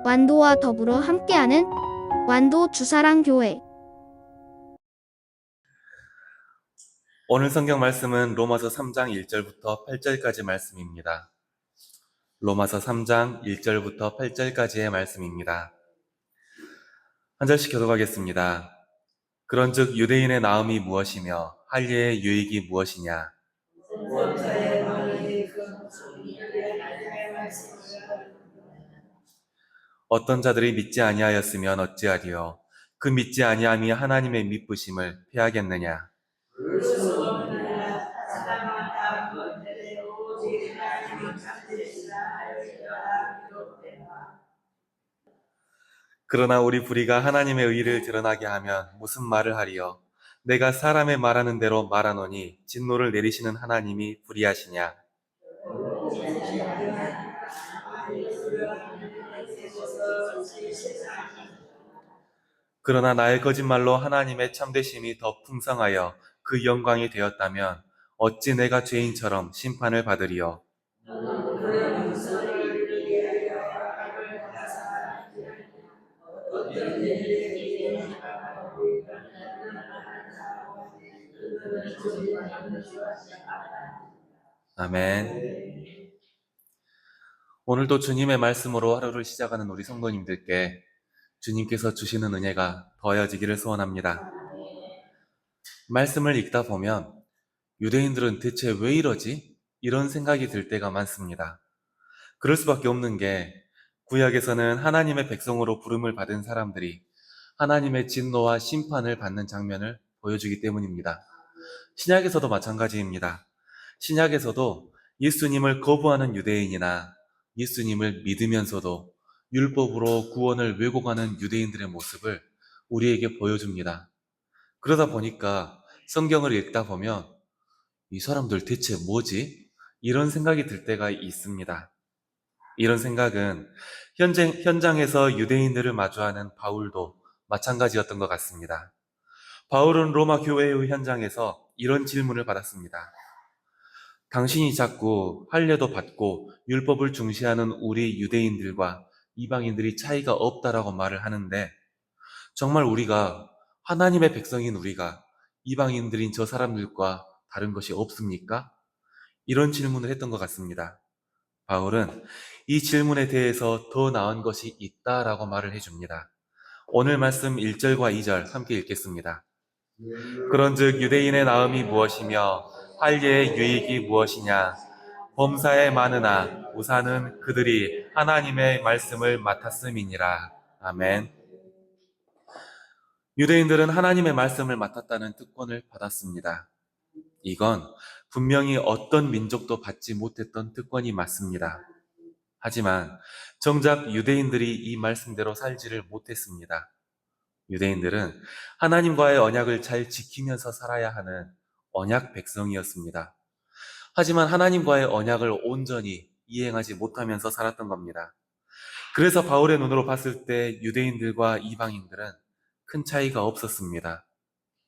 완도와 더불어 함께하는 완도 주사랑교회. 오늘 성경 말씀은 로마서 3장 1절부터 8절까지 말씀입니다. 로마서 3장 1절부터 8절까지의 말씀입니다. 한 절씩 교독하겠습니다. 그런즉 유대인의 나음이 무엇이며 할례의 유익이 무엇이냐? 어떤 자들이 믿지 아니하였으면 어찌하리요? 그 믿지 아니함이 하나님의 미쁘심을 피하겠느냐? 그러나 우리 불의가 하나님의 의를 드러나게 하면 무슨 말을 하리요? 내가 사람의 말하는 대로 말하노니 진노를 내리시는 하나님이 불의하시냐? 그러나 나의 거짓말로 하나님의 참되심이 더 풍성하여 그 영광이 되었다면 어찌 내가 죄인처럼 심판을 받으리요? 아멘. 오늘도 주님의 말씀으로 하루를 시작하는 우리 성도님들께 주님께서 주시는 은혜가 더해지기를 소원합니다. 말씀을 읽다 보면 유대인들은 대체 왜 이러지? 이런 생각이 들 때가 많습니다. 그럴 수밖에 없는 게 구약에서는 하나님의 백성으로 부름을 받은 사람들이 하나님의 진노와 심판을 받는 장면을 보여주기 때문입니다. 신약에서도 마찬가지입니다. 신약에서도 예수님을 거부하는 유대인이나 예수님을 믿으면서도 율법으로 구원을 왜곡하는 유대인들의 모습을 우리에게 보여줍니다. 그러다 보니까 성경을 읽다 보면 이 사람들 대체 뭐지? 이런 생각이 들 때가 있습니다. 이런 생각은 현장에서 유대인들을 마주하는 바울도 마찬가지였던 것 같습니다. 바울은 로마 교회의 현장에서 이런 질문을 받았습니다. 당신이 자꾸 할례도 받고 율법을 중시하는 우리 유대인들과 이방인들이 차이가 없다라고 말을 하는데 정말 우리가 하나님의 백성인 우리가 이방인들인 저 사람들과 다른 것이 없습니까? 이런 질문을 했던 것 같습니다. 바울은 이 질문에 대해서 더 나은 것이 있다라고 말을 해줍니다. 오늘 말씀 1절과 2절 함께 읽겠습니다. 그런즉 유대인의 나음이 무엇이며 할례의 유익이 무엇이냐? 범사에 많으나 우사는 그들이 하나님의 말씀을 맡았음이니라. 아멘. 유대인들은 하나님의 말씀을 맡았다는 특권을 받았습니다. 이건 분명히 어떤 민족도 받지 못했던 특권이 맞습니다. 하지만 정작 유대인들이 이 말씀대로 살지를 못했습니다. 유대인들은 하나님과의 언약을 잘 지키면서 살아야 하는 언약 백성이었습니다. 하지만 하나님과의 언약을 온전히 이행하지 못하면서 살았던 겁니다. 그래서 바울의 눈으로 봤을 때 유대인들과 이방인들은 큰 차이가 없었습니다.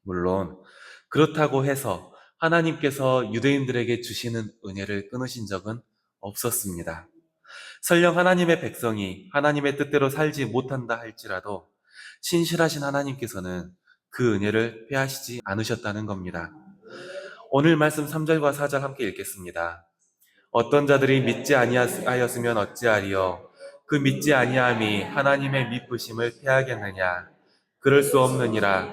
물론 그렇다고 해서 하나님께서 유대인들에게 주시는 은혜를 끊으신 적은 없었습니다. 설령 하나님의 백성이 하나님의 뜻대로 살지 못한다 할지라도 신실하신 하나님께서는 그 은혜를 빼앗기지 않으셨다는 겁니다. 오늘 말씀 3절과 4절 함께 읽겠습니다. 어떤 자들이 믿지 아니하였으면 어찌하리요? 그 믿지 아니함이 하나님의 미쁘심을 피하겠느냐? 그럴 수 없느니라.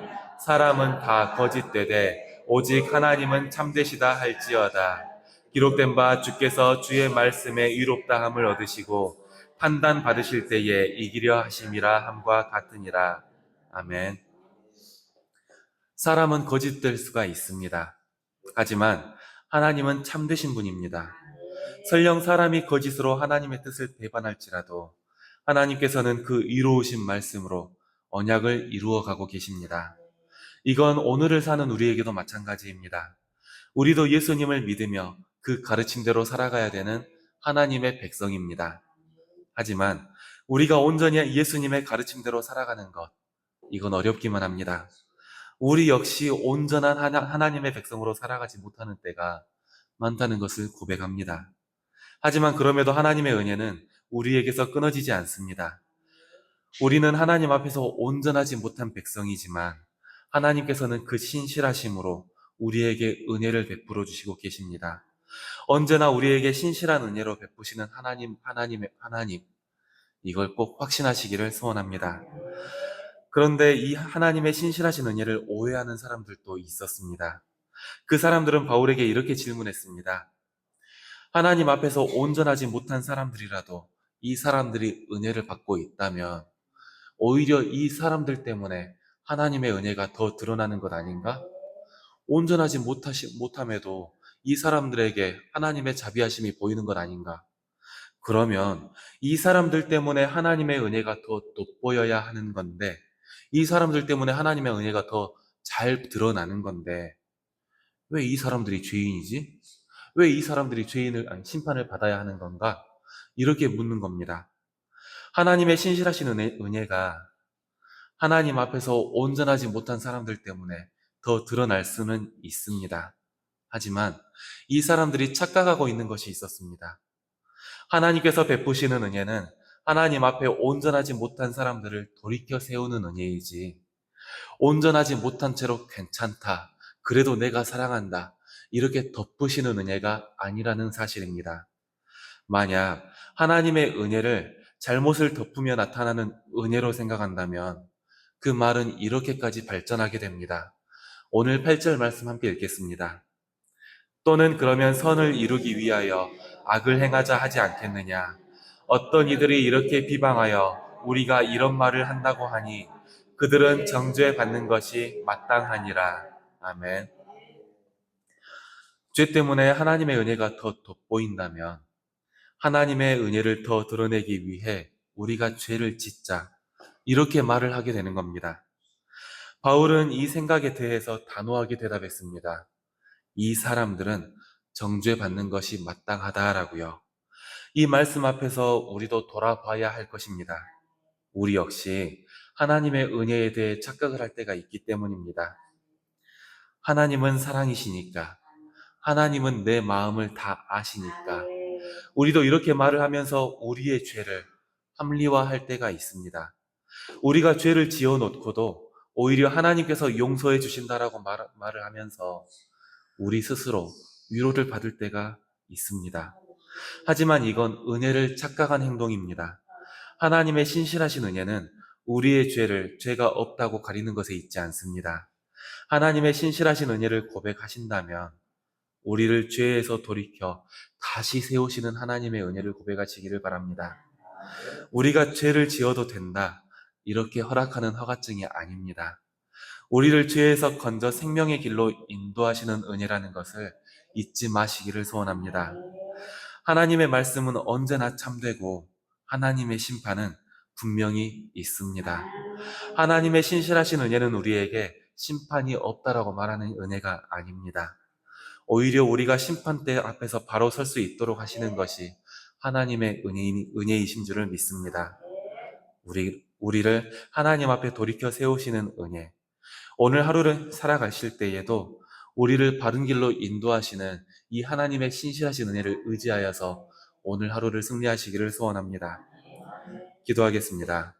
사람은 다 거짓되되 오직 하나님은 참되시다 할지어다. 기록된 바 주께서 주의 말씀에 의롭다함을 얻으시고 판단 받으실 때에 이기려 하심이라 함과 같으니라. 아멘. 사람은 거짓될 수가 있습니다. 하지만 하나님은 참되신 분입니다. 설령 사람이 거짓으로 하나님의 뜻을 배반할지라도 하나님께서는 그 의로우신 말씀으로 언약을 이루어가고 계십니다. 이건 오늘을 사는 우리에게도 마찬가지입니다. 우리도 예수님을 믿으며 그 가르침대로 살아가야 되는 하나님의 백성입니다. 하지만 우리가 온전히 예수님의 가르침대로 살아가는 것, 이건 어렵기만 합니다. 우리 역시 온전한 하나님의 백성으로 살아가지 못하는 때가 많다는 것을 고백합니다. 하지만 그럼에도 하나님의 은혜는 우리에게서 끊어지지 않습니다. 우리는 하나님 앞에서 온전하지 못한 백성이지만 하나님께서는 그 신실하심으로 우리에게 은혜를 베풀어 주시고 계십니다. 언제나 우리에게 신실한 은혜로 베푸시는 하나님, 이걸 꼭 확신하시기를 소원합니다. 그런데 이 하나님의 신실하신 은혜를 오해하는 사람들도 있었습니다. 그 사람들은 바울에게 이렇게 질문했습니다. 하나님 앞에서 온전하지 못한 사람들이라도 이 사람들이 은혜를 받고 있다면 오히려 이 사람들 때문에 하나님의 은혜가 더 드러나는 것 아닌가? 온전하지 못함에도 이 사람들에게 하나님의 자비하심이 보이는 것 아닌가? 그러면 이 사람들 때문에 하나님의 은혜가 더 돋보여야 하는 건데, 이 사람들 때문에 하나님의 은혜가 더 잘 드러나는 건데, 왜 이 사람들이 죄인이지? 왜 이 사람들이 아니, 심판을 받아야 하는 건가? 이렇게 묻는 겁니다. 하나님의 신실하신 은혜가 하나님 앞에서 온전하지 못한 사람들 때문에 더 드러날 수는 있습니다. 하지만 이 사람들이 착각하고 있는 것이 있었습니다. 하나님께서 베푸시는 은혜는 하나님 앞에 온전하지 못한 사람들을 돌이켜 세우는 은혜이지, 온전하지 못한 채로 괜찮다, 그래도 내가 사랑한다, 이렇게 덮으시는 은혜가 아니라는 사실입니다. 만약 하나님의 은혜를 잘못을 덮으며 나타나는 은혜로 생각한다면 그 말은 이렇게까지 발전하게 됩니다. 오늘 8절 말씀 함께 읽겠습니다. 또는 그러면 선을 이루기 위하여 악을 행하자 하지 않겠느냐? 어떤 이들이 이렇게 비방하여 우리가 이런 말을 한다고 하니 그들은 정죄받는 것이 마땅하니라. 아멘. 죄 때문에 하나님의 은혜가 더 돋보인다면 하나님의 은혜를 더 드러내기 위해 우리가 죄를 짓자, 이렇게 말을 하게 되는 겁니다. 바울은 이 생각에 대해서 단호하게 대답했습니다. 이 사람들은 정죄받는 것이 마땅하다라고요. 이 말씀 앞에서 우리도 돌아봐야 할 것입니다. 우리 역시 하나님의 은혜에 대해 착각을 할 때가 있기 때문입니다. 하나님은 사랑이시니까, 하나님은 내 마음을 다 아시니까, 우리도 이렇게 말을 하면서 우리의 죄를 합리화할 때가 있습니다. 우리가 죄를 지어놓고도 오히려 하나님께서 용서해 주신다라고 말을 하면서 우리 스스로 위로를 받을 때가 있습니다. 하지만 이건 은혜를 착각한 행동입니다. 하나님의 신실하신 은혜는 우리의 죄가 없다고 가리는 것에 있지 않습니다. 하나님의 신실하신 은혜를 고백하신다면 우리를 죄에서 돌이켜 다시 세우시는 하나님의 은혜를 고백하시기를 바랍니다. 우리가 죄를 지어도 된다, 이렇게 허락하는 허가증이 아닙니다. 우리를 죄에서 건져 생명의 길로 인도하시는 은혜라는 것을 잊지 마시기를 소원합니다. 하나님의 말씀은 언제나 참되고 하나님의 심판은 분명히 있습니다. 하나님의 신실하신 은혜는 우리에게 심판이 없다라고 말하는 은혜가 아닙니다. 오히려 우리가 심판대 앞에서 바로 설 수 있도록 하시는 것이 하나님의 은혜이신 줄을 믿습니다. 우리를 하나님 앞에 돌이켜 세우시는 은혜, 오늘 하루를 살아가실 때에도 우리를 바른 길로 인도하시는 이 하나님의 신실하신 은혜를 의지하여서 오늘 하루를 승리하시기를 소원합니다. 기도하겠습니다.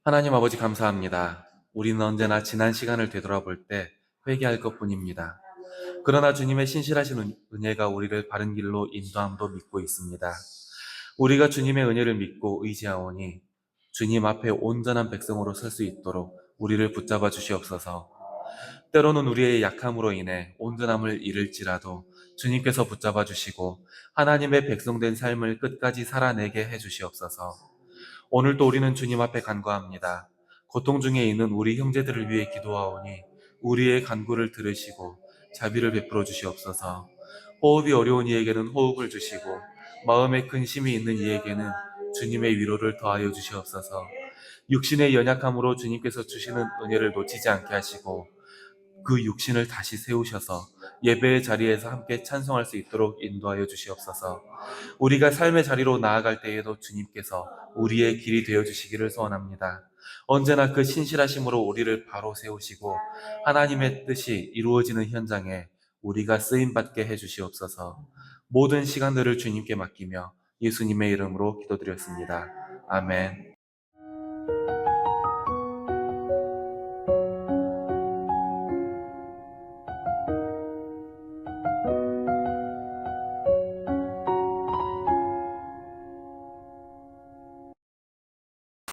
하나님 아버지 감사합니다. 우리는 언제나 지난 시간을 되돌아볼 때 회개할 것뿐입니다. 그러나 주님의 신실하신 은혜가 우리를 바른 길로 인도함도 믿고 있습니다. 우리가 주님의 은혜를 믿고 의지하오니 주님 앞에 온전한 백성으로 설 수 있도록 우리를 붙잡아 주시옵소서. 때로는 우리의 약함으로 인해 온전함을 잃을지라도 주님께서 붙잡아 주시고 하나님의 백성된 삶을 끝까지 살아내게 해 주시옵소서. 오늘도 우리는 주님 앞에 간구합니다. 고통 중에 있는 우리 형제들을 위해 기도하오니 우리의 간구를 들으시고 자비를 베풀어 주시옵소서. 호흡이 어려운 이에게는 호흡을 주시고 마음에 근심이 있는 이에게는 주님의 위로를 더하여 주시옵소서. 육신의 연약함으로 주님께서 주시는 은혜를 놓치지 않게 하시고 그 육신을 다시 세우셔서 예배의 자리에서 함께 찬송할 수 있도록 인도하여 주시옵소서. 우리가 삶의 자리로 나아갈 때에도 주님께서 우리의 길이 되어 주시기를 소원합니다. 언제나 그 신실하심으로 우리를 바로 세우시고 하나님의 뜻이 이루어지는 현장에 우리가 쓰임받게 해 주시옵소서. 모든 시간들을 주님께 맡기며 예수님의 이름으로 기도드렸습니다. 아멘.